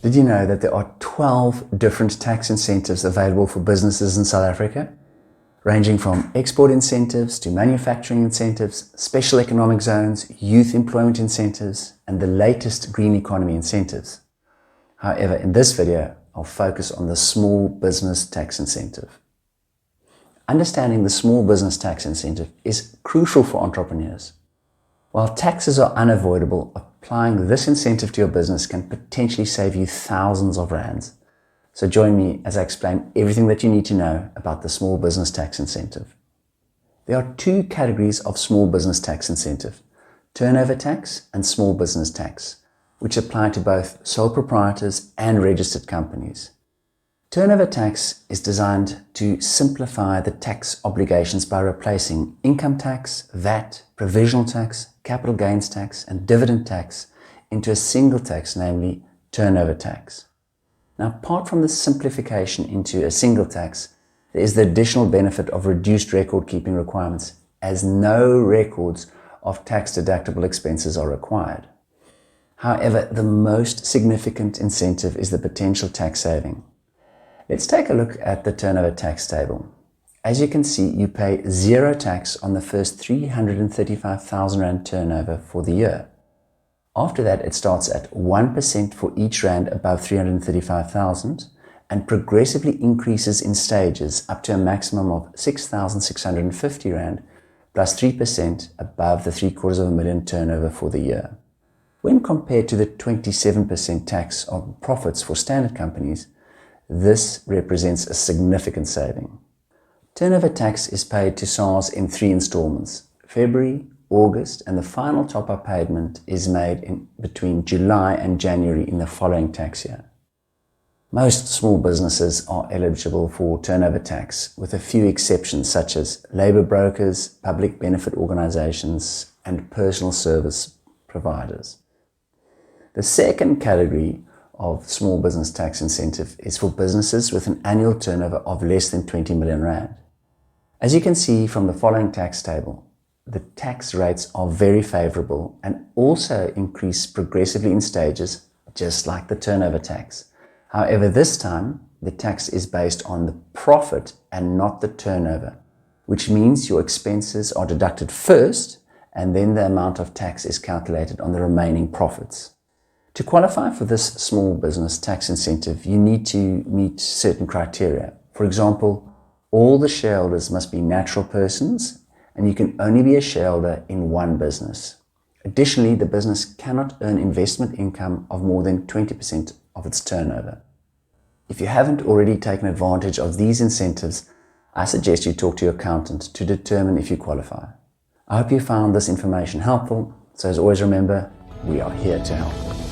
Did you know that there are 12 different tax incentives available for businesses in South Africa, ranging from export incentives to manufacturing incentives, special economic zones, youth employment incentives, and the latest green economy incentives? However, in this video, I'll focus on the small business tax incentive. Understanding the small business tax incentive is crucial for entrepreneurs. While taxes are unavoidable, applying this incentive to your business can potentially save you thousands of rands. So join me as I explain everything that you need to know about the small business tax incentive. There are two categories of small business tax incentive: turnover tax and small business tax, which apply to both sole proprietors and registered companies. Turnover tax is designed to simplify the tax obligations by replacing income tax, VAT, provisional tax, capital gains tax, and dividend tax into a single tax, namely turnover tax. Now, apart from the simplification into a single tax, there is the additional benefit of reduced record-keeping requirements, as no records of tax-deductible expenses are required. However, the most significant incentive is the potential tax saving. Let's take a look at the turnover tax table. As you can see, you pay zero tax on the first 335,000 Rand turnover for the year. After that, it starts at 1% for each Rand above 335,000 and progressively increases in stages up to a maximum of 6,650 Rand plus 3% above the 750,000 turnover for the year. When compared to the 27% tax on profits for standard companies, this represents a significant saving. Turnover tax is paid to SARS in 3 installments: February, August, and the final top-up payment is made in between July and January in the following tax year. Most small businesses are eligible for turnover tax, with a few exceptions such as labor brokers, public benefit organizations, and personal service providers. The second category of small business tax incentive is for businesses with an annual turnover of less than 20 million Rand. As you can see from the following tax table, the tax rates are very favorable and also increase progressively in stages, just like the turnover tax. However, this time, the tax is based on the profit and not the turnover, which means your expenses are deducted first and then the amount of tax is calculated on the remaining profits. To qualify for this small business tax incentive, you need to meet certain criteria. For example, all the shareholders must be natural persons, and you can only be a shareholder in one business. Additionally, the business cannot earn investment income of more than 20% of its turnover. If you haven't already taken advantage of these incentives, I suggest you talk to your accountant to determine if you qualify. I hope you found this information helpful. So as always, remember, we are here to help.